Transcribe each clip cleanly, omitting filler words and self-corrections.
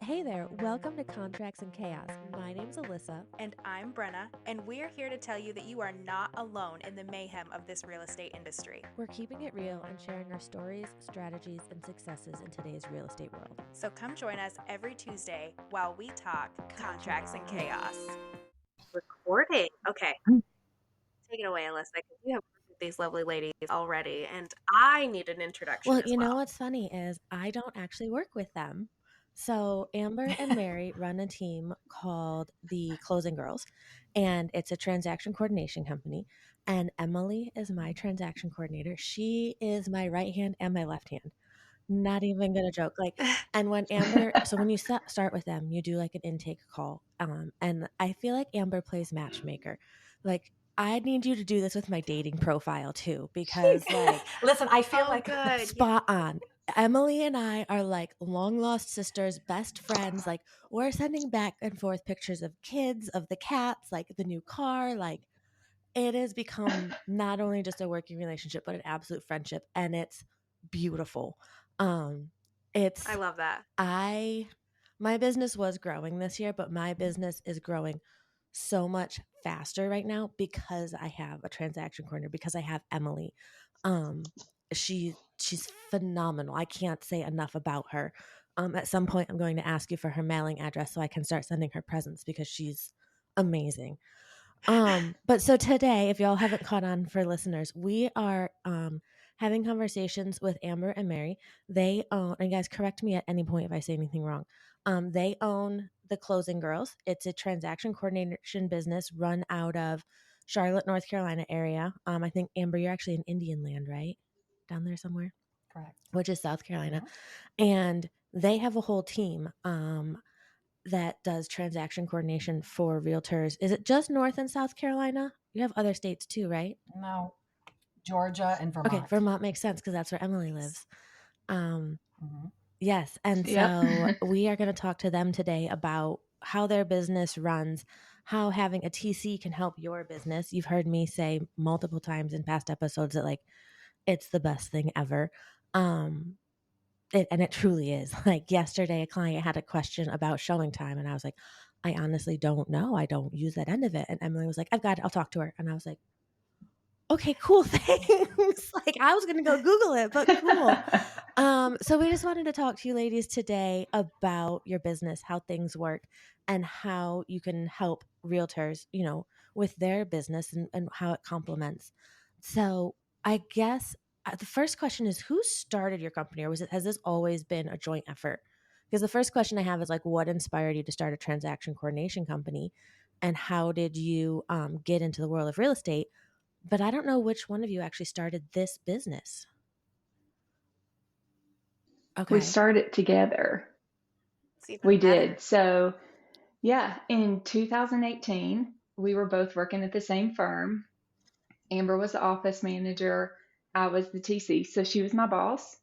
Hey there, welcome to Contracts and Chaos. My name's Alyssa. And I'm Brenna, and we're here to tell you that you are not alone in the mayhem of this real estate industry. We're keeping it real and sharing our stories, strategies, and successes in today's real estate world. So come join us every Tuesday while we talk contracts and chaos. Recording. Okay. Take it away, Alyssa, because you have worked with these lovely ladies already, and I need an introduction Well, as you know well. what's funny is I don't actually work with them. So Amber and Mary run a team called the Closing Girls, and it's a transaction coordination company. And Emily is my transaction coordinator. She is my right hand and my left hand. Not even gonna joke. And when Amber, so when you start with them, you do like an intake call. And I feel like Amber plays matchmaker. Like, I need you to do this with my dating profile too, because Listen, I feel like good. spot on. Emily and I are like long lost sisters, best friends. Like, we're sending back and forth pictures of kids, of the cats, like the new car. Like, it has become not only just a working relationship, but an absolute friendship, and it's beautiful. It's I love that. my business was growing this year, but my business is growing so much faster right now because I have a transaction coordinator, because I have Emily. Um, she's phenomenal. I can't say enough about her. At some point, I'm going to ask you for her mailing address so I can start sending her presents because she's amazing. But so today, if y'all haven't caught on for listeners, we are having conversations with Amber and Mary. They own, and guys, correct me at any point if I say anything wrong. They own the Closing Girls. It's a transaction coordination business run out of Charlotte, North Carolina area. I think Amber, you're actually in Indian Land, right? Down there somewhere, correct. which is South Carolina, and they have a whole team. That does transaction coordination for realtors. Is it just North and South Carolina? You have other states too, right? No, Georgia and Okay, Vermont. Vermont makes sense because that's where Emily lives. Mhm. Yes, and so Yep. we are going to talk to them today about how their business runs, how having a TC can help your business. You've heard me say multiple times in past episodes that it's the best thing ever. And it truly is. Like yesterday, a client had a question about showing time, and I was like, I honestly don't know. I don't use that end of it. And Emily was like, I've got it. I'll talk to her. And I was like, okay, cool. Thanks. Like, I was going to go Google it, but cool. So we just wanted to talk to you ladies today about your business, how things work, and how you can help realtors, with their business and how it complements. So I guess the first question is, who started your company, or has this always been a joint effort? Because the first question I have is like, what inspired you to start a transaction coordination company, and how did you get into the world of real estate? But I don't know which one of you actually started this business. We Okay. started together. It's even We better. did. So, yeah, in 2018, we were both working at the same firm. Amber was the office manager. I was the TC. So she was my boss.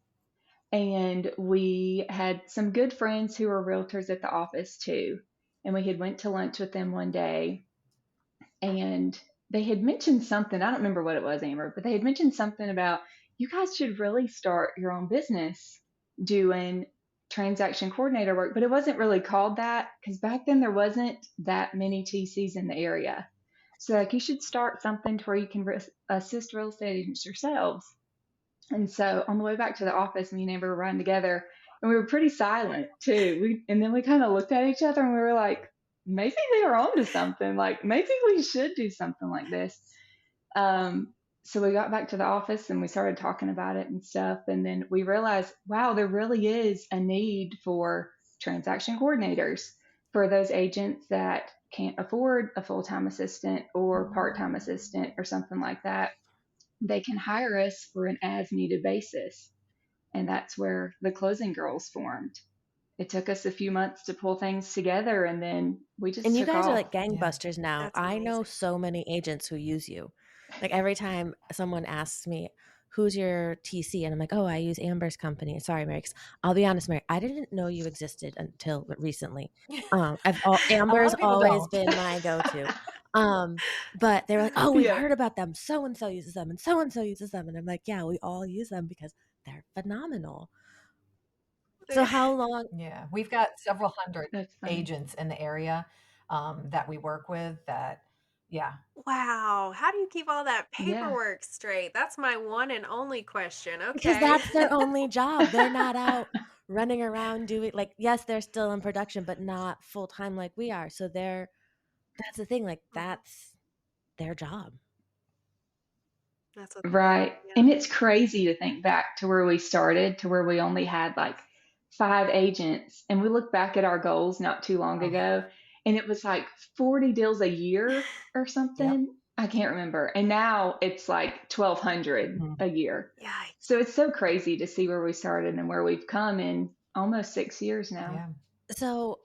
And we had some good friends who were realtors at the office too. And we had went to lunch with them one day, and they had mentioned something. I don't remember what it was, Amber, but they had mentioned something about you guys should really start your own business doing transaction coordinator work. But it wasn't really called that because back then there wasn't that many TCs in the area. So like you should start something to where you can assist real estate agents yourselves. And so on the way back to the office, me and Amber were riding together, and we were pretty silent too. And then we kind of looked at each other and we were like, maybe they were onto something. Like maybe we should do something like this. Um, so we got back to the office and we started talking about it and stuff. And then we realized, wow, there really is a need for transaction coordinators for those agents that can't afford a full-time assistant or part-time assistant or something like that. They can hire us for an as needed basis. And that's where the Closing Girls formed. It took us a few months to pull things together, and then we just And you took guys are off. like gangbusters now. That's I know amazing. so many agents who use you. Like every time someone asks me, who's your TC? And I'm like, oh, I use Amber's company. Sorry, Mary. 'Cause I'll be honest, Mary, I didn't know you existed until recently. A lot Amber's of people always don't. been my go-to. But they were like, oh, we've Yeah. heard about them. So-and-so uses them and so-and-so uses them. And I'm like, yeah, we all use them because they're phenomenal. So how long? Yeah, we've got several hundred That's funny. agents in the area that we work with that, yeah. Wow. How do you keep all that Yeah. paperwork straight? That's my one and only question. Because Okay. that's their only job. They're not out running around doing like, yes, they're still in production, but not full time like we are. So that's the thing. Like Mhm. that's their job. That's what. Right. Yeah. And it's crazy to think back to where we started, to where we only had like 5 agents. And we look back at our goals not too long Oh, ago, and it was like 40 deals a year or yep. something. I can't remember. And now it's like 1,200 Mhm. a year. Yikes. So it's so crazy to see where we started and where we've come in almost 6 years now. Yeah. So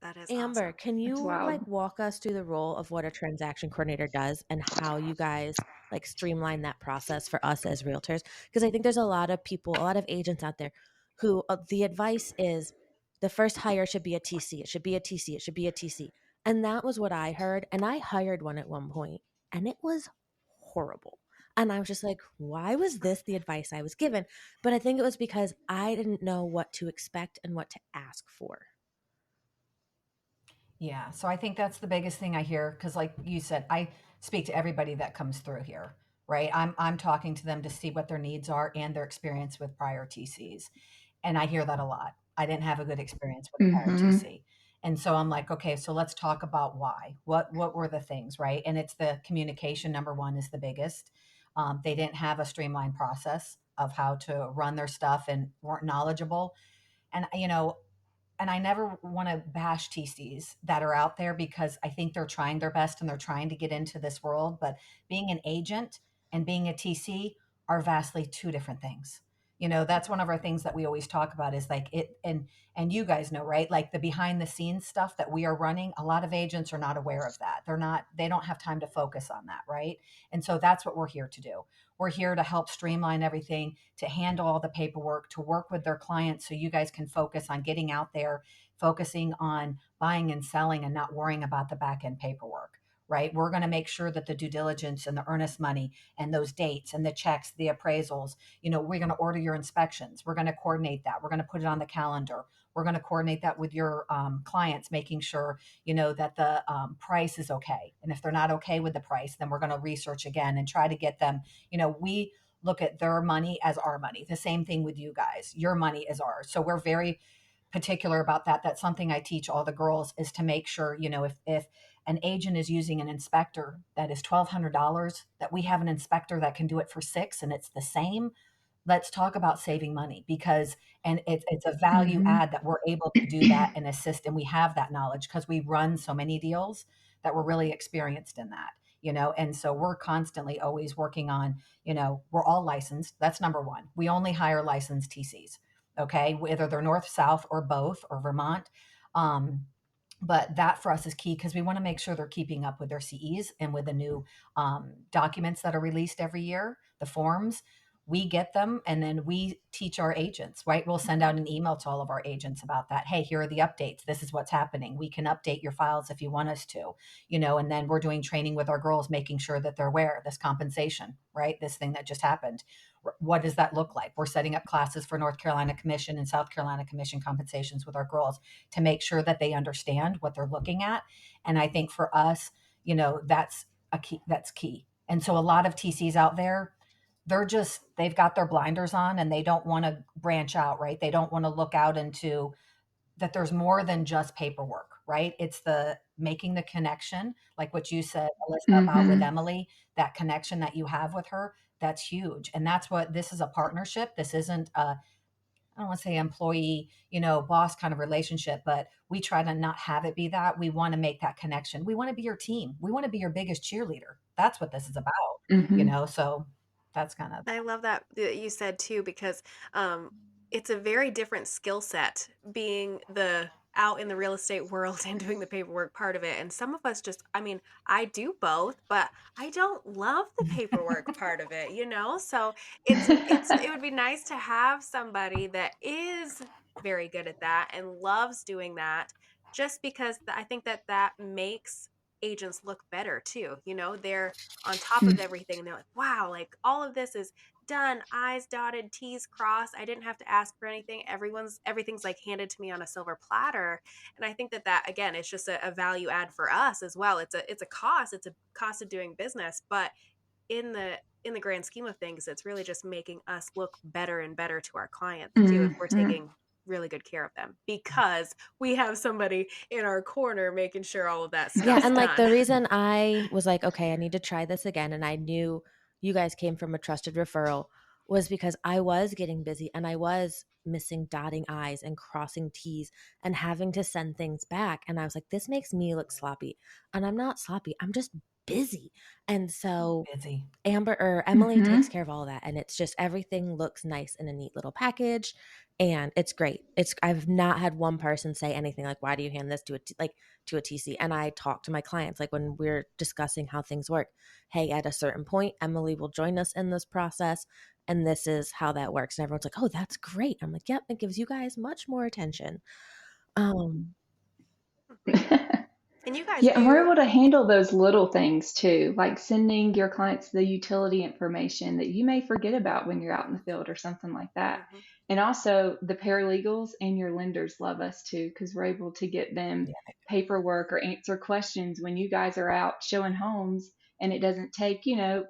That is Amber, awesome. can It's you wild. like walk us through the role of what a transaction coordinator does and how you guys like streamline that process for us as realtors? Because I think there's a lot of people, a lot of agents out there who the advice is the first hire should be a TC. It should be a TC. It should be a TC. And that was what I heard. And I hired one at one point and it was horrible. And I was just like, why was this the advice I was given? But I think it was because I didn't know what to expect and what to ask for. Yeah, so I think that's the biggest thing I hear because, like you said, I speak to everybody that comes through here, right? I'm talking to them to see what their needs are and their experience with prior TCs, and I hear that a lot. I didn't have a good experience with a prior Hmm. TC, and so I'm like, okay, so let's talk about why. What were the things, right? And it's the communication. Number one is the biggest. They didn't have a streamlined process of how to run their stuff and weren't knowledgeable, and and I never want to bash TCs that are out there because I think they're trying their best and they're trying to get into this world. But being an agent and being a TC are vastly two different things. That's one of our things that we always talk about is like it, and you guys know, right? Like the behind the scenes stuff that we are running, a lot of agents are not aware of that. They don't have time to focus on that, right? And so that's what we're here to do. We're here to help streamline everything, to handle all the paperwork, to work with their clients so you guys can focus on getting out there, focusing on buying and selling and not worrying about the back end paperwork. Right. We're going to make sure that the due diligence and the earnest money and those dates and the checks, the appraisals, we're going to order your inspections. We're going to coordinate that. We're going to put it on the calendar. We're going to coordinate that with your clients, making sure, that the price is okay. And if they're not okay with the price, then we're going to research again and try to get them, we look at their money as our money. The same thing with you guys. Your money is ours. So we're very particular about that. That's something I teach all the girls is to make sure, if an agent is using an inspector that is $1,200, that we have an inspector that can do it for six and it's the same. Let's talk about saving money because and it's a value Hmm. add that we're able to do that and assist and we have that knowledge because we run so many deals that we're really experienced in that, and so we're constantly always working on, we're all licensed. That's number one. We only hire licensed TCs. Okay, whether they're north, south, or both, or Vermont. Um, but that for us is key because we want to make sure they're keeping up with their CEs and with the new documents that are released every year, the forms. We get them and then we teach our agents, right? We'll send out an email to all of our agents about that. Hey, here are the updates. This is what's happening. We can update your files if you want us to, and then we're doing training with our girls, making sure that they're aware of this compensation, right? This thing that just happened. What does that look like? We're setting up classes for North Carolina Commission and South Carolina Commission compensations with our girls to make sure that they understand what they're looking at. And I think for us, that's a key. That's key. And so a lot of TCs out there, they've got their blinders on and they don't want to branch out, right? They don't want to look out into that there's more than just paperwork, right? It's the making the connection, like what you said, Alyssa, about with Hmm. Emily, that connection that you have with her, that's huge. And that's what this is a partnership. This isn't a, I don't want to say employee, boss kind of relationship, but we try to not have it be that. We want to make that connection. We want to be your team. We want to be your biggest cheerleader. That's what this is about, Hmm. so that's kind of, I love that you said too, because um, it's a very different skill set being the out in the real estate world and doing the paperwork part of it. And some of us just, I mean, I do both, but I don't love the paperwork part of it, you know? So it would be nice to have somebody that is very good at that and loves doing that, just because I think that that makes agents look better too. You know, they're on top of everything and they're like, wow, like all of this is done, I's dotted, T's crossed. I didn't have to ask for anything. Everything's like handed to me on a silver platter. And I think that again, it's just a value add for us as well. It's a cost. It's a cost of doing business, but in the grand scheme of things, it's really just making us look better and better to our clients too, if we're Mm-hmm. taking really good care of them, because we have somebody in our corner making sure all of that Yeah, stuff's and like done. the reason I was like, okay, I need to try this again, and I knew you guys came from a trusted referral, was because I was getting busy and I was missing dotting I's and crossing T's and having to send things back. And I was like, this makes me look sloppy. And I'm not sloppy, I'm just busy. And so Busy. Emily takes Mm-hmm. care of all that, and it's just everything looks nice in a neat little package, and it's great. I've not had one person say anything like, "Why do you hand this to a TC?" And I talk to my clients like when we're discussing how things work. Hey, at a certain point, Emily will join us in this process, and this is how that works. And everyone's like, "Oh, that's great." I'm like, "Yep, it gives you guys much more attention." Um, And you guys Yeah, and we're do. able to handle those little things too, like sending your clients the utility information that you may forget about when you're out in the field or something like that. Mhm. And also, the paralegals and your lenders love us too because we're able to get them Yeah. paperwork or answer questions when you guys are out showing homes and it doesn't take,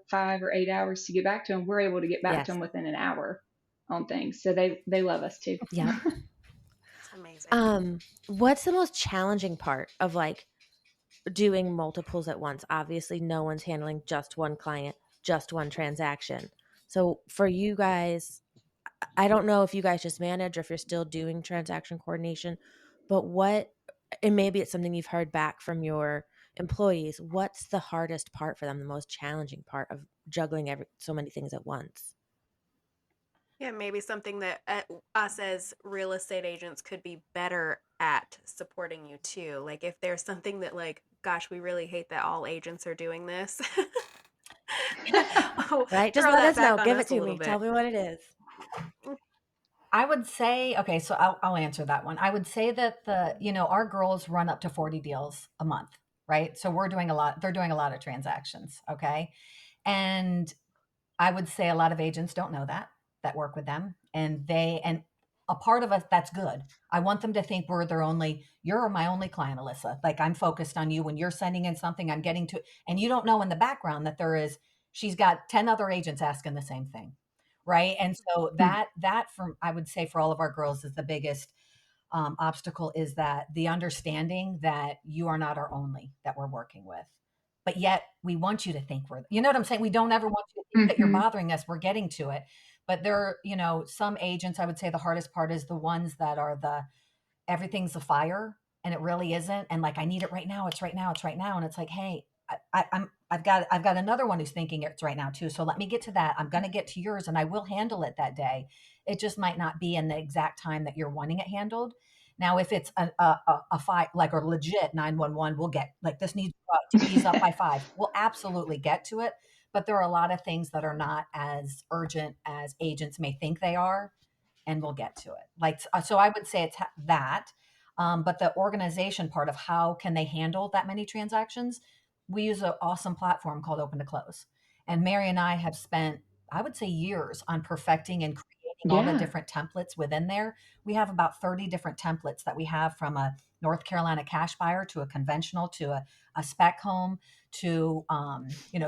5 or 8 hours to get back to them. We're able to get back to yes. them within an hour on things. So they love us too. Yep. It's amazing. What's the most challenging part of like doing multiples at once? Obviously, no one's handling just one client, just one transaction. So for you guys, I don't know if you guys just manage or if you're still doing transaction coordination, but and maybe it's something you've heard back from your employees, what's the hardest part for them, the most challenging part of juggling so many things at once? Yeah, maybe something that us as real estate agents could be better at supporting you too. Like if there's something that like, gosh, we really hate that all agents are doing this. Oh, Right? Just throw let that us know. back on Give it us a to little me. Tell bit. me what it is. I would say, okay, so I'll answer that one. I would say that our girls run up to 40 deals a month, right? So they're doing a lot of transactions. Okay. And I would say a lot of agents don't know that work with them. And a part of us, that's good. I want them to think you're my only client, Alyssa. Like I'm focused on you when you're sending in something, I'm getting to, and you don't know in the background that she's got 10 other agents asking the same thing. Right. And so I would say for all of our girls is the biggest obstacle, is that the understanding that you are not our only that we're working with. But yet we want you to think you know what I'm saying? We don't ever want you to think that you're Mm-hmm. bothering us. We're getting to it. But some agents, I would say the hardest part is the ones that are everything's a fire and it really isn't. And like, I need it right now. It's right now. It's right now. And it's like, hey, I've got another one who's thinking it's right now too. So let me get to that. I'm going to get to yours and I will handle it that day. It just might not be in the exact time that you're wanting it handled. Now, if it's a fight, like a legit 911, we'll get like this needs to ease up by 5. We'll absolutely get to it. But there are a lot of things that are not as urgent as agents may think they are, and we'll get to it. Like, so I would say it's that. But the organization part of how can they handle that many transactions, we use an awesome platform called Open to Close. And Mary and I have spent, I would say, years on perfecting and creating all the Yeah. different templates within there. We have about 30 different templates that we have, from a North Carolina cash buyer to a conventional to a spec home to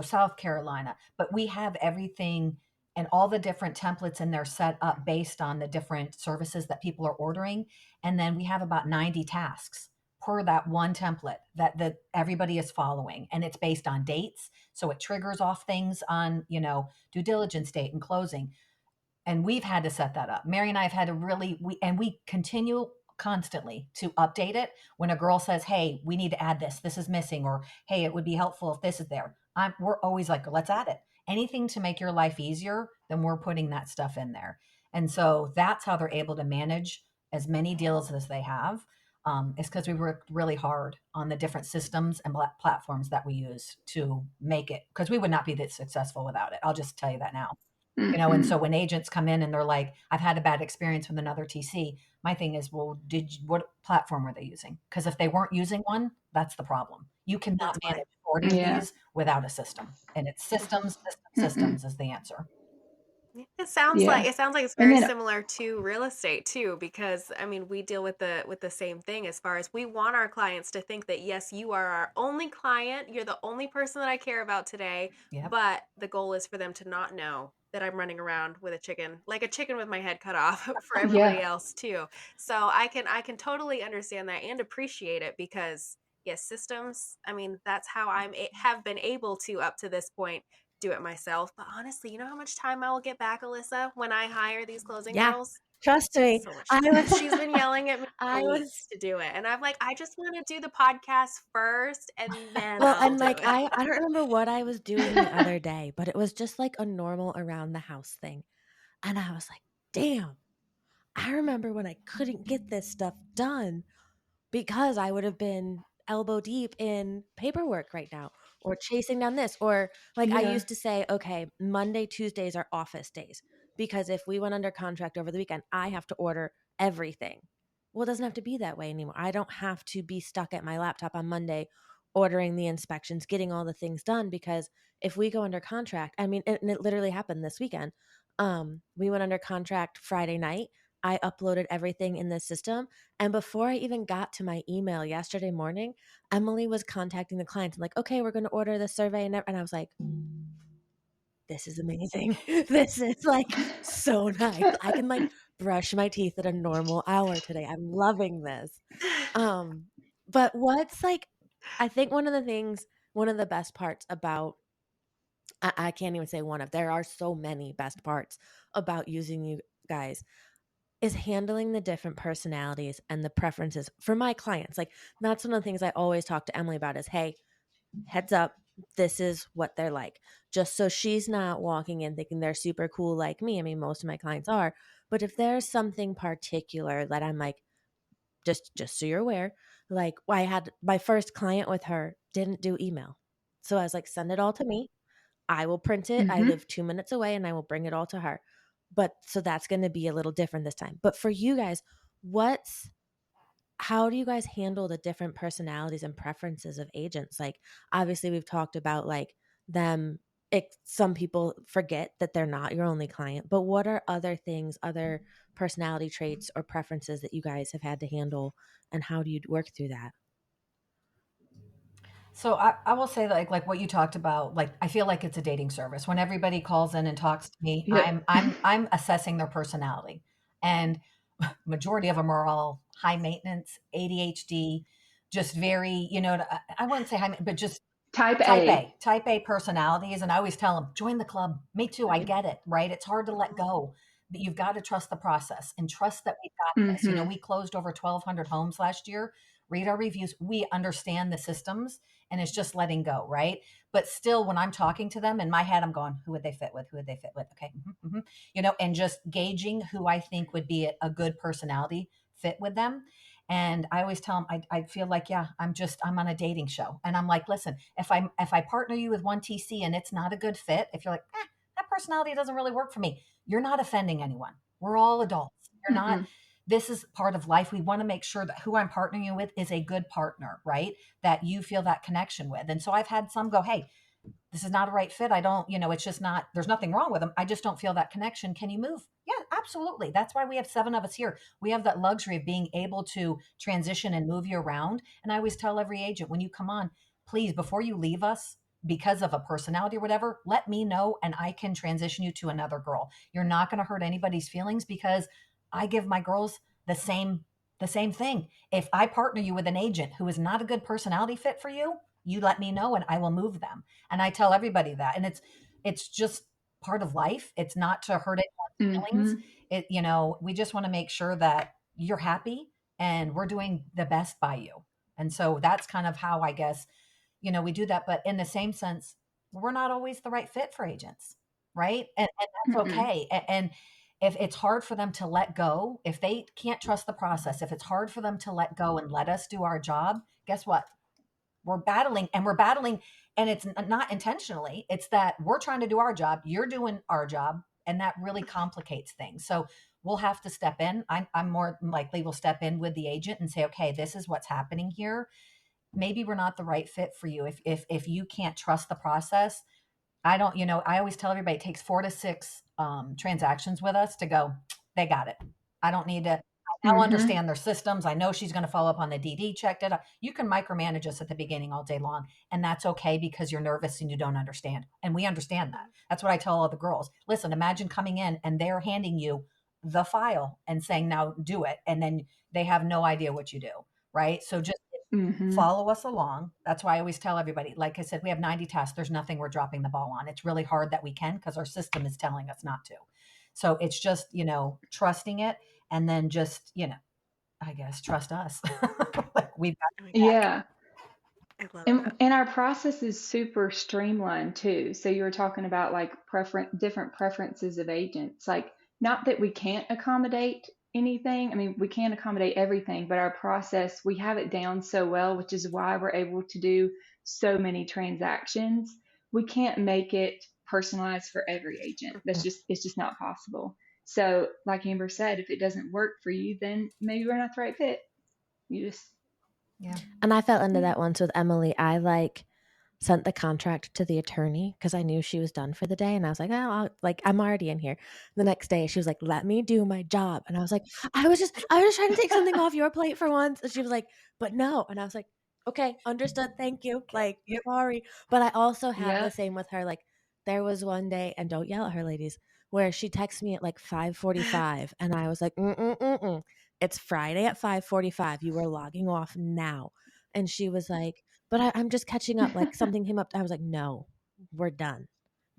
South Carolina. But we have everything and all the different templates in there set up based on the different services that people are ordering. And then we have about 90 tasks per that one template that everybody is following. And it's based on dates. So it triggers off things on, due diligence date and closing. And we've had to set that up. Mary and I have had to we continue constantly to update it. When a girl says, hey, we need to add this, this is missing, or hey, it would be helpful if this is there, we're always like, let's add it. Anything to make your life easier, then we're putting that stuff in there. And so that's how they're able to manage as many deals as they have. Is because we worked really hard on the different systems and platforms that we use to make it, because we would not be this successful without it. I'll just tell you that now. And Mm-hmm. so when agents come in and they're like, I've had a bad experience with another TC, my thing is, well, what platform were they using? Because if they weren't using one, that's the problem. You cannot That's why. manage 40 of Yeah. these without a system. And it's systems, systems, Mm-mm. systems is the answer. Yeah. It sounds like it's And very then, similar to real estate too, because I mean we deal with the same thing as far as we want our clients to think that yes, you are our only client, you're the only person that I care about today, Yep. but the goal is for them to not know that I'm running around with a chicken, like a chicken with my head cut off for everybody yeah, else too. So I can totally understand that and appreciate it because yes, systems, I mean that's how have been able to up to this point do it myself. But honestly, you know how much time I will get back, Alyssa, when I hire these closing Yeah, girls? trust me. So much I time. was She's been yelling at me I for was weeks to do it. And I'm like, I just want to do the podcast first and then well, I'll and, do like, it. I don't remember what I was doing the other day, but it was just, like, a normal around the house thing, and I was like, "Damn, I remember when I couldn't get this stuff done." Because I would have been elbow deep in paperwork right now or chasing down this or like I yeah, used to say, okay, Monday, Tuesdays are office days because if we went under contract over the weekend, I have to order everything. Well, it doesn't have to be that way anymore. I don't have to be stuck at my laptop on Monday ordering the inspections, getting all the things done because if we go under contract, I mean, and it literally happened this weekend. We went under contract Friday night. I uploaded everything in the system and before I even got to my email yesterday morning, Emily was contacting the clients and like, okay, we're going to order the survey. And I was like, this is amazing. This is like so nice. I can like brush my teeth at a normal hour today. I'm loving this. Um, but what's like, I think one of the best parts about, I can't even say one of, there are so many best parts about using you guys is handling the different personalities and the preferences for my clients. Like that's one of the things I always talk to Emily about is, hey, heads up, this is what they're like. Just so she's not walking in thinking they're super cool like me. I mean, most of my clients are, but if there's something particular that I'm like, just so you're aware, like I had my first client with her didn't do email. So I was like, send it all to me. I will print it. I hmm live 2 minutes away and I will bring it all to her. But so that's going to be a little different this time. But for you guys, what's how do you guys handle the different personalities and preferences of agents? Like obviously we've talked about like them some people forget that they're not your only client, but what are other things, other personality traits or preferences that you guys have had to handle and how do you work through that? So I will say like what you talked about, like I feel like it's a dating service. When everybody calls in and talks to me, yep, I'm assessing their personality. And majority of them are all high maintenance, ADHD, just very, I wouldn't say high, but just type A. Type A personalities. And I always tell them, join the club. Me too. I get it, right? It's hard to let go, but you've got to trust the process and trust that we've got this. hmm We closed over 1,200 homes last year. Read our reviews. We understand the systems and it's just letting go, right? But still, when I'm talking to them in my head, I'm going, who would they fit with? Who would they fit with? Okay. And just gauging who I think would be a good personality fit with them. And I always tell them, I feel like, yeah, I'm on a dating show. And I'm like, listen, if I partner you with one TC and it's not a good fit, if you're like, that personality doesn't really work for me, you're not offending anyone. We're all adults. You're not, Mm-mm. this is part of life. We want to make sure that who I'm partnering you with is a good partner, right? That you feel that connection with. And so I've had some go, hey, this is not a right fit. I don't, it's just not, there's nothing wrong with them. I just don't feel that connection. Can you move? Yeah, absolutely. That's why we have 7 of us here. We have that luxury of being able to transition and move you around. And I always tell every agent when you come on, please, before you leave us, because of a personality or whatever, let me know and I can transition you to another girl. You're not going to hurt anybody's feelings because I give my girls the same thing. If I partner you with an agent who is not a good personality fit for you, you let me know and I will move them. And I tell everybody that. And it's just part of life. It's not to hurt anyone's feelings. hmm We just want to make sure that you're happy and we're doing the best by you. And so that's kind of how I guess, we do that. But in the same sense, we're not always the right fit for agents, right? And that's Mm-mm. okay. And if it's hard for them to let go, if they can't trust the process, if it's hard for them to let go and let us do our job, guess what? We're battling and it's not intentionally. It's that we're trying to do our job, you're doing our job, and that really complicates things. So we'll have to step in. I'm more likely will step in with the agent and say, okay, this is what's happening here. Maybe we're not the right fit for you. If you can't trust the process, I don't, I always tell everybody it takes 4 to 6 transactions with us to go, they got it. I don't need to, I now Mm-hmm. understand their systems. I know she's going to follow up on the DD check. You can micromanage us at the beginning all day long. And that's okay because you're nervous and you don't understand. And we understand that. That's what I tell all the girls. Listen, imagine coming in and they're handing you the file and saying, now do it. And then they have no idea what you do. Right. So just Mm-hmm. follow us along. That's why I always tell everybody, like I said, we have 90 tasks. There's nothing we're dropping the ball on. It's really hard that we can because our system is telling us not to. So it's just, trusting it and then just, I guess trust us. Like we've got Oh my God, Yeah. I love that. And our process is super streamlined too. So you were talking about like different preferences of agents. Like, not that we can't accommodate anything. I mean, we can't accommodate everything, but our process, we have it down so well, which is why we're able to do so many transactions. We can't make it personalized for every agent. It's just not possible. So, like Amber said, if it doesn't work for you, then maybe we're not the right fit. You just, Yeah. And I fell into yeah. that once with Emily. I sent the contract to the attorney because I knew she was done for the day, and I was like, "Oh, I'm already in here." The next day, she was like, "Let me do my job," and I was like, I was trying to take something off your plate for once," and she was like, "But no," and I was like, "Okay, understood, thank you." Okay. Yep. Sorry, but I also have the Yep. same with her. Like, there was one day, and don't yell at her, ladies, where she texted me at like 5:45, and I was like, mm. It's Friday at 5:45. You are logging off now, and she was like, but I'm just catching up. Like something came up. I was like, no, we're done.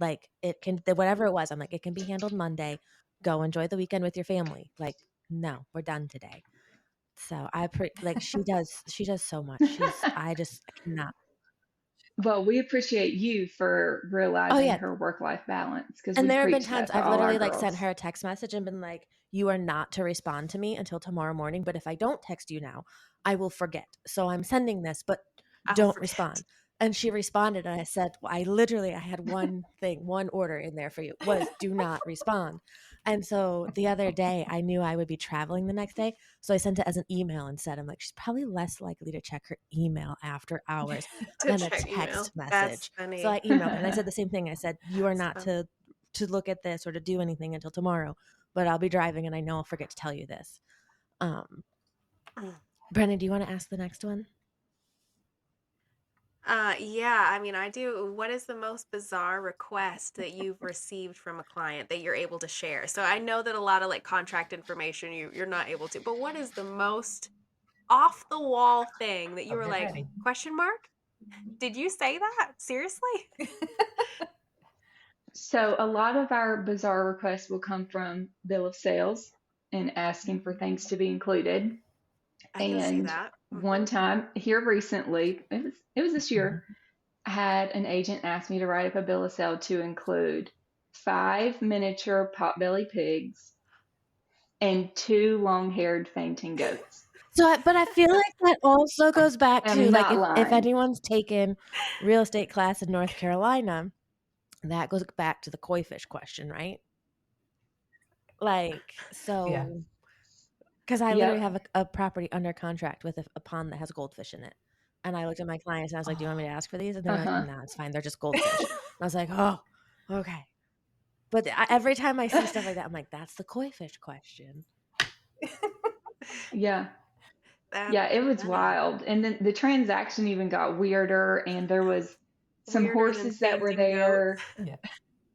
Like it can, whatever it was. I'm like, it can be handled Monday. Go enjoy the weekend with your family. Like, no, we're done today. So like she does so much. I cannot. Well, we appreciate you for Oh realizing yeah. her work-life balance because And we there have been preach times that to I've all our literally like sent girls. her a text message and been like, you are not to respond to me until tomorrow morning. But if I don't text you now, I will forget. So I'm sending this, but I'll don't forget. respond. And she responded and I said, I had one thing, one order in there for you was do not respond. And so the other day I knew I would be traveling the next day. So I sent it as an email instead. I'm like, she's probably less likely to check her email after hours To than a check email. text That's message. So funny. I emailed her and I said the same thing. I said, you are That's not fun. to look at this or to do anything until tomorrow, but I'll be driving and I know I'll forget to tell you this. Mm. Brennan, do you want to ask the next one? Yeah, I mean, I do. What is the most bizarre request that you've received from a client that you're able to share? So I know that a lot of like contract information you're not able to, but what is the most off the wall thing that you Oh, were get like, ready. question mark? Did you say that? Seriously? So a lot of our bizarre requests will come from bill of sales and asking for things to be included. I can see And that. one time here recently, it was this year, I had an agent ask me to write up a bill of sale to include 5 miniature potbelly pigs and 2 long-haired fainting goats. But I feel like that also goes back to I'm like not if lying. anyone's taken real estate class in North Carolina, that goes back to the koi fish question, right? Like, Yeah. so because I literally Yep. have a property under contract with a pond that has goldfish in it. And I looked at my clients and I was like, "Do you want me to Oh. ask for these?" And they were like, Uh-huh. "No, it's fine. They're just goldfish." And I was like, "Oh, okay." But every time I see stuff like that, I'm like, "That's the koi fish question." Yeah. That's Yeah, it was funny. wild. And then the transaction even got weirder, and there was some Weirder than horses that were fainting goats. there. Yeah.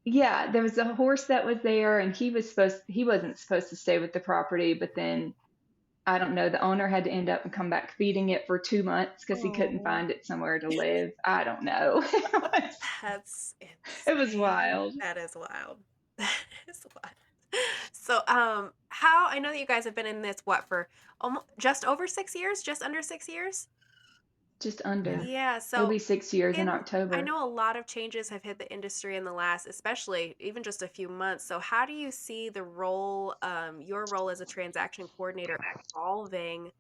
Yeah, there was a horse that was there, and he wasn't supposed to stay with the property, but then I don't know, the owner had to end up and come back feeding it for 2 months because he couldn't Oh, find it somewhere to live. I don't know. that's It was insane. wild. That is wild. That is wild. So, how I know that you guys have been in this what for almost just over 6 years, just under 6 years? Just Yeah. under. Yeah, It'll so be 6 years in I October. know a lot of changes have hit the industry in the last, especially even just a few months. So how do you see the role, your role as a transaction coordinator evolving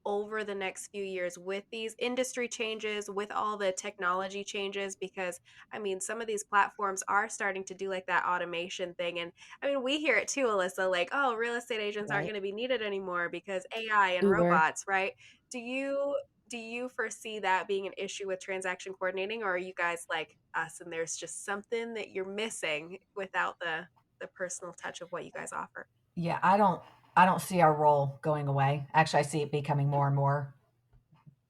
over the next few years with these industry changes, with all the technology changes? Because I mean, some of these platforms are starting to do like that automation thing. And I mean, we hear it too, Alyssa, like, oh, real estate agents aren't Right. going to be needed anymore because AI and Uber. robots, right? Do you? do you foresee that being an issue with transaction coordinating, or are you guys like us and there's just something that you're missing without the personal touch of what you guys offer? Yeah, I don't see our role going away. Actually, I see it becoming more and more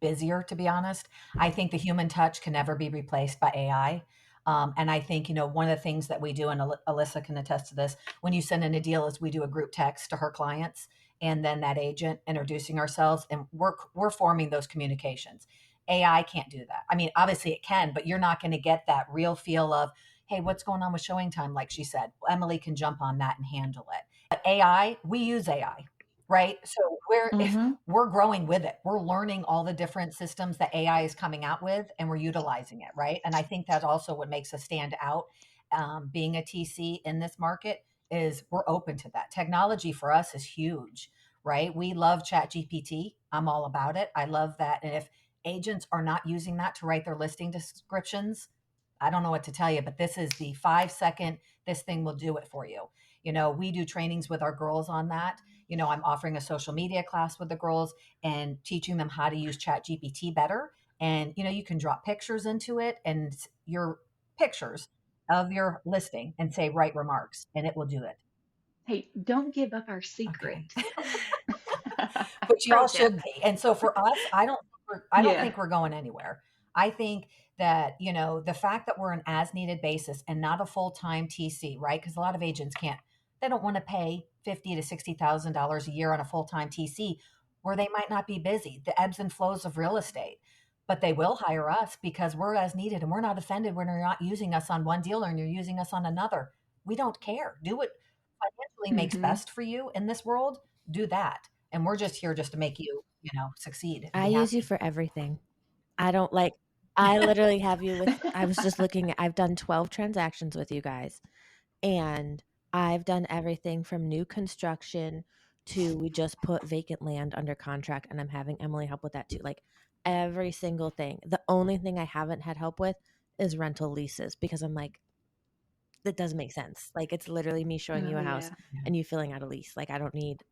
busier, to be honest. I think the human touch can never be replaced by AI. And I think, one of the things that we do, and Alyssa can attest to this, when you send in a deal, is we do a group text to her clients and then that agent introducing ourselves, and we're forming those communications. AI can't do that. I mean, obviously it can, but you're not going to get that real feel of, hey, what's going on with showing time? Like she said, Emily can jump on that and handle it. But AI, we use AI, right? So if Mm-hmm. we're growing with it. We're learning all the different systems that AI is coming out with, and we're utilizing it, right? And I think that's also what makes us stand out. Being a TC in this market is we're open to that. Technology for us is huge, right? We love Chat GPT. I'm all about it. I love that. And if agents are not using that to write their listing descriptions, I don't know what to tell you, but this is the 5 second, this thing will do it for you. We do trainings with our girls on that. I'm offering a social media class with the girls and teaching them how to use Chat GPT better. And, you can drop pictures into it and your pictures of your listing and say, write remarks, and it will do it. Hey, don't give up our secret. Okay. But Pro y'all tip. should be. And so for us, I don't Yeah. think we're going anywhere. I think that, the fact that we're an as needed basis and not a full-time TC, right? Because a lot of agents they don't want to pay $50 to $60,000 a year on a full-time TC where they might not be busy, the ebbs and flows of real estate. But they will hire us because we're as needed, and we're not offended when you're not using us on one deal and you're using us on another. We don't care. Do what financially makes Mm-hmm. best for you in this world. Do that, and we're just here just to make you, succeed and I be use you happy. for everything. I don't like I literally have you with I was just looking at I've done 12 transactions with you guys, and I've done everything from new construction to we just put vacant land under contract, and I'm having Emily help with that too. Like every single thing. The only thing I haven't had help with is rental leases because I'm like, that doesn't make sense. Like it's literally me showing you Oh a house yeah. and you filling out a lease. Like I don't need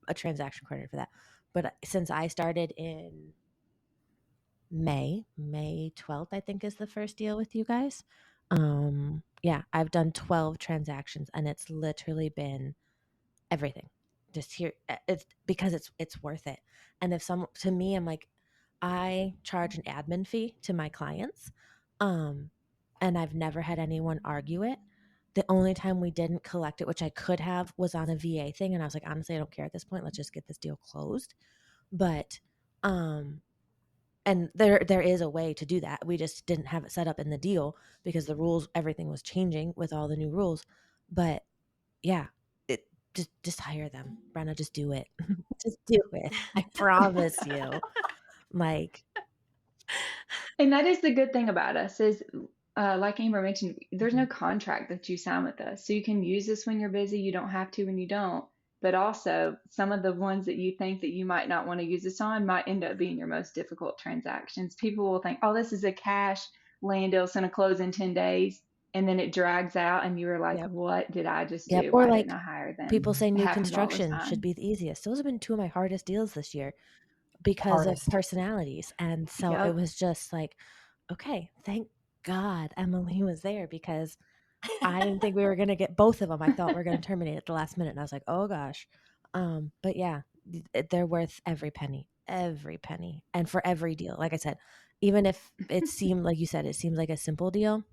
a transaction coordinator for that. But since I started in May 12th, I think is the first deal with you guys. Yeah, I've done 12 transactions and it's literally been everything. Just here it's because it's worth it. And if some to me I'm like I charge an admin fee to my clients. Um and I've never had anyone argue it. The only time we didn't collect it, which I could have, was on a VA thing and I was like honestly I don't care at this point. Let's just get this deal closed. But um and there is a way to do that. We just didn't have it set up in the deal because the rules, everything was changing with all the new rules. But yeah, it just hire them, Brenna. Just do it. Just do it. I promise you. Like, And that is the good thing about us is, like Amber mentioned, there's no contract that you sign with us. So you can use this when you're busy. You don't have to when you don't. But also, some of the ones that you think that you might not want to use this on might end up being your most difficult transactions. People will think, oh, this is a cash land deal, it's going to close in 10 days. And then it drags out, and you were like, yep, what did I just yep. do? Or Why didn't like I hire them? people say It new happens all the construction should time. be the easiest. Those have been two of my hardest deals this year because of Hardest. personalities. And so it Yep. was just like, okay, thank God Emily was there because I didn't think we were gonna get both of them. I thought we are gonna terminate at the last minute, and I was like, "Oh gosh." But yeah, they're worth every penny, and for every deal. Like I said, even if it seemed like you said, it seems like a simple deal.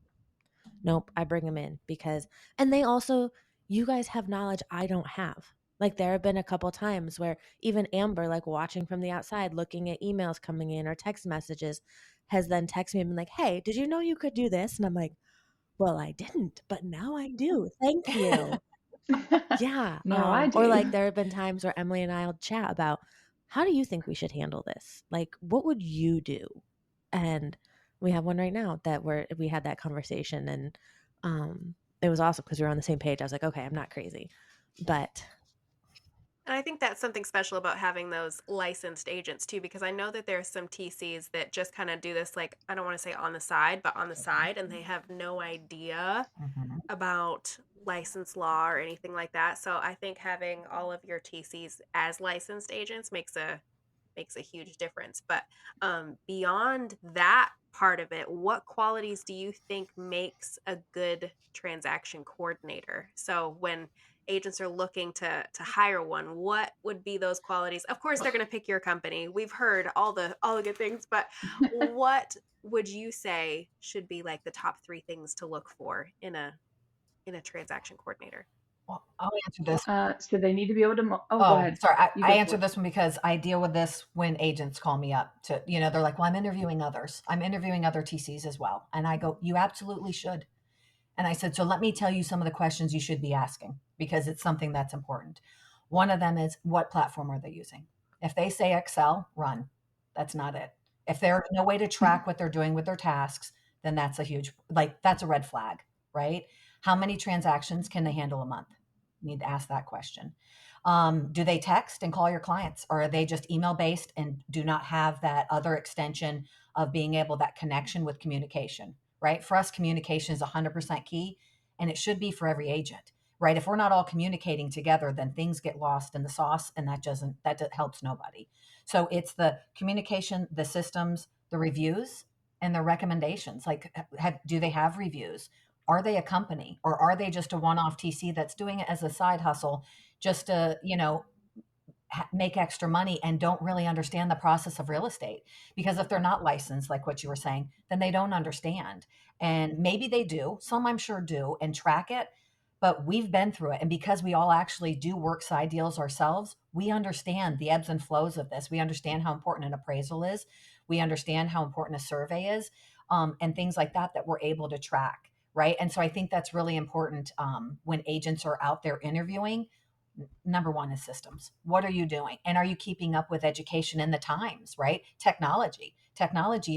Nope, I bring them in because, and they also, you guys have knowledge I don't have. Like there have been a couple times where even Amber, like watching from the outside, looking at emails coming in or text messages, has then texted me and been like, "Hey, did you know you could do this?" And I'm like, well, I didn't, but now I do. Thank you. Yeah. Now I Or do. like there have been times where Emily and I'll chat about how do you think we should handle this? Like, what would you do? And we have one right now that we had that conversation and it was awesome because we were on the same page. I was like, okay, I'm not crazy. But And I think that's something special about having those licensed agents too, because I know that there's some TCs that just kind of do this, like, I don't want to say on the side, but on the side, and they have no idea Mhm. about license law or anything like that. So I think having all of your TCs as licensed agents makes makes a huge difference. But beyond that part of it, what qualities do you think makes a good transaction coordinator? So when agents are looking to hire one, what would be those qualities? Of course they're going to pick your company. We've heard all the good things, but what would you say should be like the top 3 things to look for in a transaction coordinator? Well, I'll answer this. So they need to be able to. Oh, go Oh, ahead. sorry. You I go for answered it. this one because I deal with this when agents call me up to, they're like, well, I'm interviewing others. I'm interviewing other TCs as well. And I go, you absolutely should. And I said, so let me tell you some of the questions you should be asking because it's something that's important. One of them is, what platform are they using? If they say Excel, run. That's not it. If there's no way to track what they're doing with their tasks, then that's that's a red flag, right? How many transactions can they handle a month? You need to ask that question. Do they text and call your clients, or are they just email based and do not have that other extension of being able that connection with communication? Right? For us, communication is 100% key, and it should be for every agent. Right? If we're not all communicating together, then things get lost in the sauce, and that helps nobody. So it's the communication, the systems, the reviews, and the recommendations. Like, do they have reviews? Are they a company, or are they just a one-off TC that's doing it as a side hustle, just to make extra money and don't really understand the process of real estate? Because if they're not licensed, like what you were saying, then they don't understand. And maybe they do, some I'm sure do, and track it, but we've been through it. And because we all actually do work side deals ourselves, we understand the ebbs and flows of this. We understand how important an appraisal is. We understand how important a survey is, and things like that we're able to track. Right. And so I think that's really important when agents are out there interviewing. Number one is systems. What are you doing? And are you keeping up with education in the times, right? Technology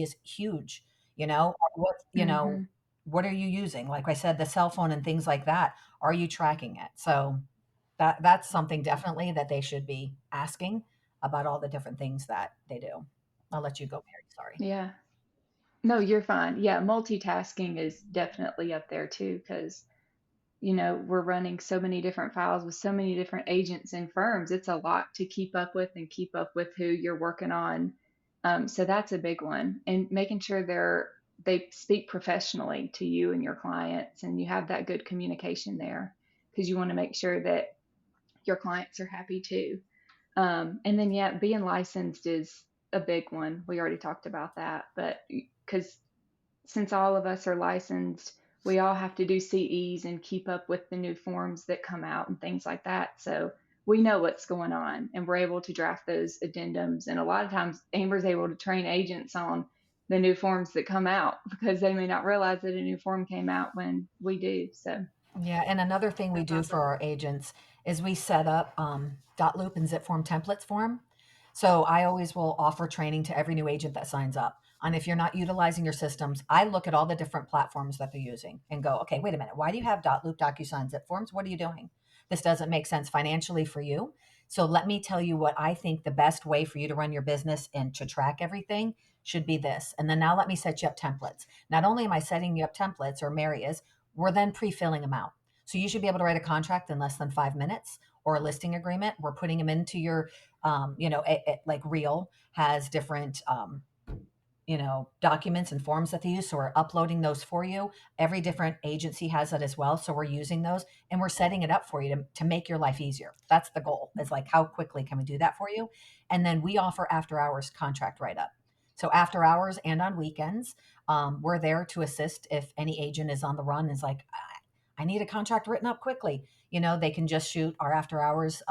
is huge. Hmm. What are you using? Like I said, the cell phone and things like that. Are you tracking it? So that's something definitely that they should be asking about, all the different things that they do. I'll let you go, Mary. Sorry. Yeah. No, you're fine. Yeah, multitasking is definitely up there too, because we're running so many different files with so many different agents and firms. It's a lot to keep up with and keep up with who you're working on. So that's a big one. And making sure they speak professionally to you and your clients, and you have that good communication there, because you want to make sure that your clients are happy too. And then, yeah, being licensed is a big one. We already talked about that, but because since all of us are licensed, we all have to do CEs and keep up with the new forms that come out and things like that. So we know what's going on, and we're able to draft those addendums. And a lot of times, Amber's able to train agents on the new forms that come out, because they may not realize that a new form came out when we do. So, Yeah, and another thing we That's do awesome. for our agents is we set up dot loop and zip form templates for them. So I always will offer training to every new agent that signs up. And if you're not utilizing your systems, I look at all the different platforms that they're using and go, okay, wait a minute, why do you have dot loop, DocuSign, zip forms? What are you doing? This doesn't make sense financially for you. So let me tell you what I think the best way for you to run your business and to track everything should be this. And then now let me set you up templates. Not only am I setting you up templates, or Mary is, we're then pre-filling them out. So you should be able to write a contract in less than 5 minutes, or a listing agreement. We're putting them into your, like Real has different, documents and forms that they use. So we're uploading those for you. Every different agency has that as well. So we're using those and we're setting it up for you to make your life easier. That's the goal, is like, how quickly can we do that for you? And then we offer after hours contract write up. So after hours and on weekends, we're there to assist if any agent is on the run and is like, I need a contract written up quickly. They can just shoot our after hours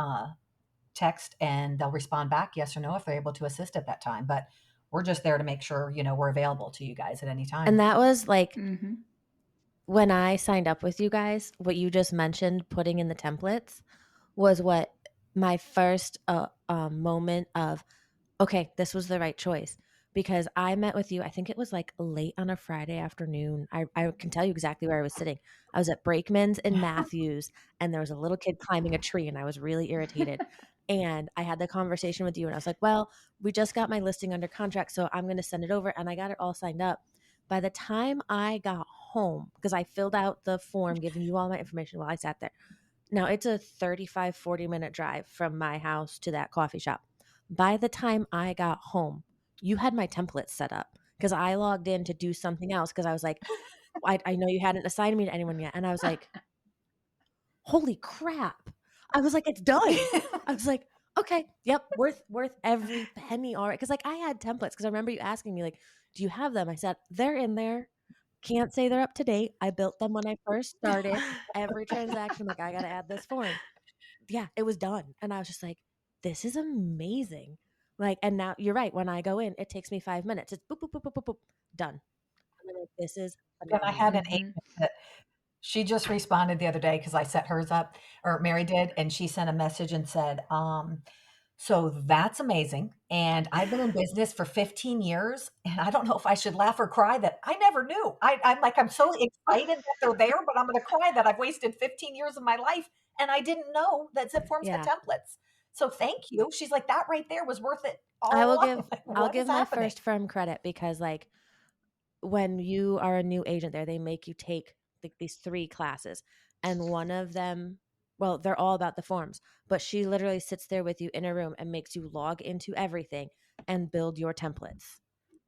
text and they'll respond back yes or no if they're able to assist at that time. But we're just there to make sure, we're available to you guys at any time. And that was like hmm when I signed up with you guys, what you just mentioned, putting in the templates, was what my first moment of, okay, this was the right choice. Because I met with you, I think it was like late on a Friday afternoon. I can tell you exactly where I was sitting. I was at Brakeman's in Matthews, and there was a little kid climbing a tree, and I was really irritated. And I had the conversation with you, and I was like, well, we just got my listing under contract, so I'm going to send it over. And I got it all signed up. By the time I got home, because I filled out the form giving you all my information while I sat there. Now it's a 35, 40-minute drive from my house to that coffee shop. By the time I got home, you had my templates set up because I logged in to do something else because I was like, I know you hadn't assigned me to anyone yet. And I was like, holy crap. I was like, it's done. I was like, okay, yep, worth every penny already. Because like I had templates because I remember you asking me, like, do you have them? I said, they're in there. Can't say they're up to date. I built them when I first started. Every transaction, like, I got to add this form. Yeah, it was done. And I was just like, this is amazing. Like, and now you're right. When I go in, it takes me 5 minutes. It's boop, boop, boop, boop, boop, boop, done. I'm like, this is And I had an phenomenal. agent that she just responded the other day because I set hers up, or Mary did, and she sent a message and said, so that's amazing. And I've been in business for 15 years, and I don't know if I should laugh or cry that I never knew. I'm like, I'm so excited that they're there, but I'm going to cry that I've wasted 15 years of my life and I didn't know that Zip Forms had Yeah. templates. So thank you. She's like, that right there was worth it I all will along. give Like, I'll what is give my happening? first firm credit because like when you are a new agent there, they make you take like these 3 classes and one of them, well, they're all about the forms, but she literally sits there with you in a room and makes you log into everything and build your templates.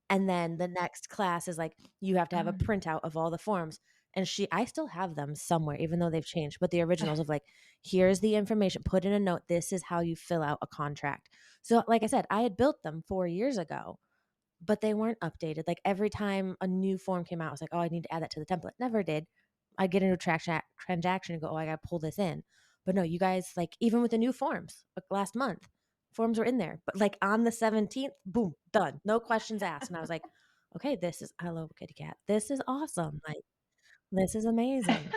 And then the next class is like you have to have a printout of all the forms. And I still have them somewhere, even though they've changed. But the originals of like, here's the information, put in a note. This is how you fill out a contract. So, like I said, I had built them 4 years ago, but they weren't updated. Like every time a new form came out, I was like, oh, I need to add that to the template. Never did. I'd get into a transaction and go, oh, I got to pull this in. But no, you guys, like even with the new forms, like last month, forms were in there. But like on the 17th, boom, done. No questions asked. And I was like, okay, hello, kitty cat. This is awesome. Like, this is amazing.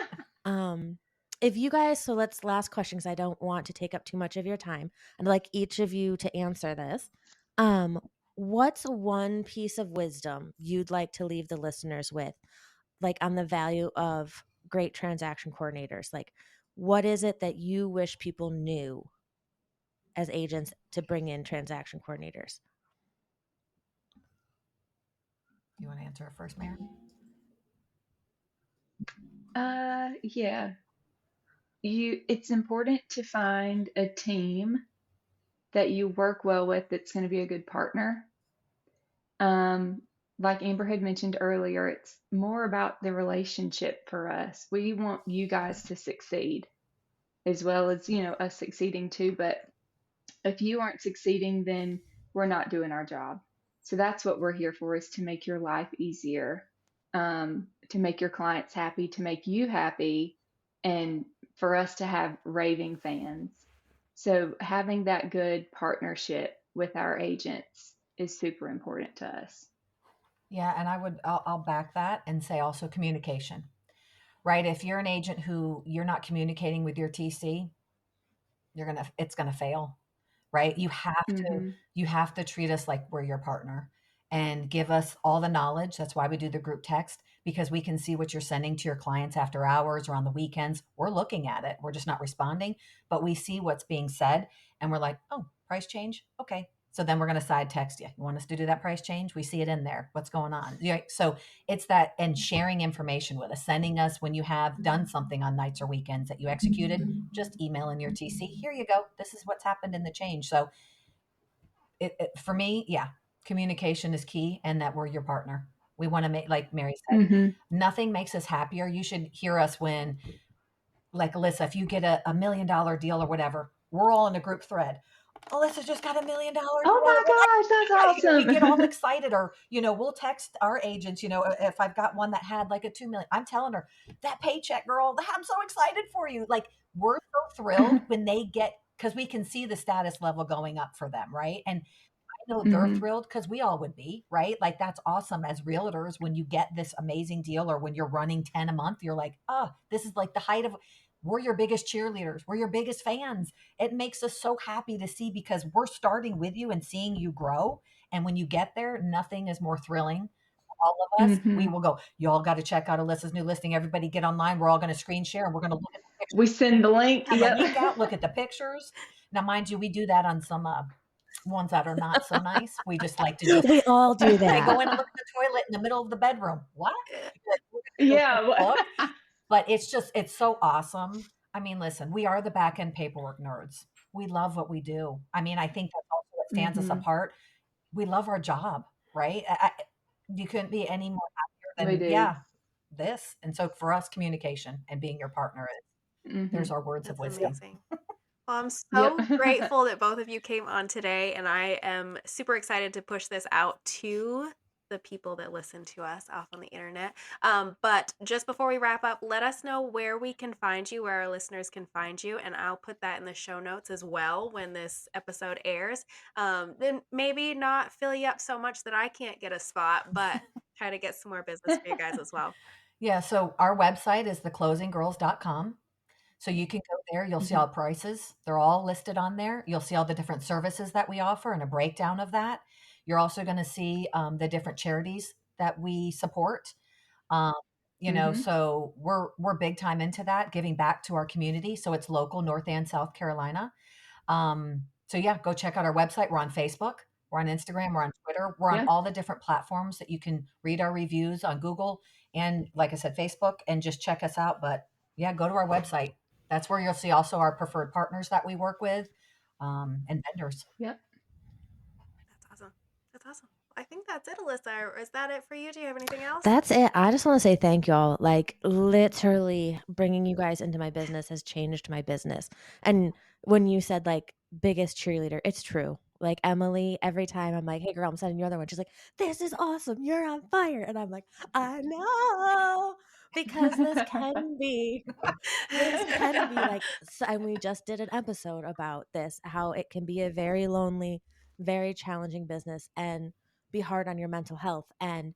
Um, if you guys, so let's last question because I don't want to take up too much of your time. I'd like each of you to answer this. Um, what's one piece of wisdom you'd like to leave the listeners with, like on the value of great transaction coordinators? Like, what is it that you wish people knew as agents to bring in transaction coordinators? You want to answer it first, Mary? Yeah. It's important to find a team that you work well with that's going to be a good partner. Um, like Amber had mentioned earlier, it's more about the relationship for us. We want you guys to succeed as well as, us succeeding too. But if you aren't succeeding, then we're not doing our job. So that's what we're here for, is to make your life easier, to make your clients happy, to make you happy, and for us to have raving fans. So having that good partnership with our agents is super important to us. Yeah, and I'll back that and say also communication, right? If you're an agent who you're not communicating with your TC, it's gonna fail, right? Mm-hmm. You have to treat us like we're your partner and give us all the knowledge. That's why we do the group text, because we can see what you're sending to your clients after hours or on the weekends. We're looking at it. We're just not responding, but we see what's being said and we're like, oh, price change. Okay. So then we're going to side text you. You want us to do that price change? We see it in there. What's going on? Yeah. So it's that, and sharing information with us, sending us when you have done something on nights or weekends that you executed, just email in your TC. Here you go. This is what's happened in the change. So for me, yeah, communication is key, and that we're your partner. We want to make, like Mary said, Mm-hmm. nothing makes us happier. You should hear us when, like Alyssa, if you get a $1 million deal or whatever, we're all in a group thread. Alyssa just got $1 million. Oh my gosh, that's We get all awesome. excited, or we'll text our agents. If I've got one that had like a 2 million, I'm telling her, that paycheck, girl, I'm so excited for you. Like, we're so thrilled when they get, because we can see the status level going up for them, right? And I know they're Mm-hmm. thrilled because we all would be, right? Like, that's awesome as realtors when you get this amazing deal, or when you're running 10 a month, you're like, oh, this is like the height of, we're your biggest cheerleaders. We're your biggest fans. It makes us so happy to see, because we're starting with you and seeing you grow. And when you get there, nothing is more thrilling. All of us, we Mm-hmm. will go, y'all got to check out Alyssa's new listing. Everybody get online. We're all going to screen share and we're going to look at the pictures. We send the link. Send the Yep. link out, look at the pictures. Now, mind you, we do that on some ones that are not so nice. We just like to just We all do say, go that. in and look at the toilet in the middle of the bedroom. What? Like, we're gonna go take Yeah. a look. But it's so awesome. I mean, listen, we are the back end paperwork nerds. We love what we do. I mean, I think that's also what stands us Mhm. apart. We love our job, right? You couldn't be any more happier We than, do. yeah, this. And so for us, communication and being your partner, there's Mhm. our words of That's wisdom. amazing. Well, I'm Yep. so grateful that both of you came on today, and I am super excited to push this out to the people that listen to us off on the internet. But just before we wrap up, let us know where we can find you, where our listeners can find you, and I'll put that in the show notes as well when this episode airs. Then maybe not fill you up so much that I can't get a spot, but try to get some more business for you guys as well. Yeah. So our website is theclosinggirls.com. So you can go there, you'll see Mhm. all prices. They're all listed on there. You'll see all the different services that we offer and a breakdown of that. You're also going to see the different charities that we support. Um, Mhm. so we're big time into that, giving back to our community. So it's local, North and South Carolina. So yeah, go check out our website. We're on Facebook, we're on Instagram, we're on Twitter, we're on Yeah. all the different platforms that you can read our reviews on Google and, like I said, Facebook, and just check us out. But yeah, go to our website. That's where you'll see also our preferred partners that we work with, and vendors. Yep. That's awesome. That's awesome. I think that's it, Alyssa. Is that it for you? Do you have anything else? That's it. I just want to say thank y'all. Like, literally bringing you guys into my business has changed my business. And when you said like biggest cheerleader, it's true. Like Emily, every time I'm like, "Hey girl, I'm sending you another one." She's like, "This is awesome. You're on fire." And I'm like, "I know." Because this can be like, and we just did an episode about this, how it can be a very lonely, very challenging business and be hard on your mental health. And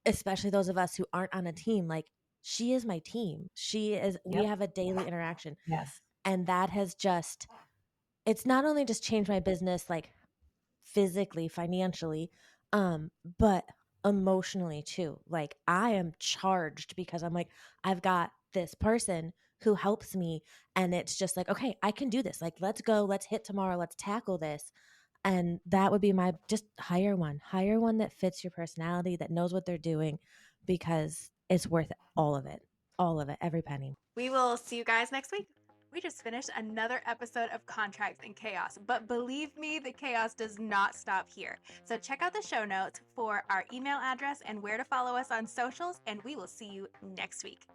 especially those of us who aren't on a team, like she is my team. We Yep. have a daily interaction. Yes. And that has just, it's not only just changed my business, like physically, financially, but emotionally too. Like I am charged because I'm like, I've got this person who helps me, and it's just like, okay, I can do this. Like, let's go, let's hit tomorrow, let's tackle this. And that would be my, just hire one that fits your personality, that knows what they're doing, because it's worth all of it, every penny. We will see you guys next week. We just finished another episode of Contracts and Chaos, but believe me, the chaos does not stop here. So check out the show notes for our email address and where to follow us on socials, and we will see you next week.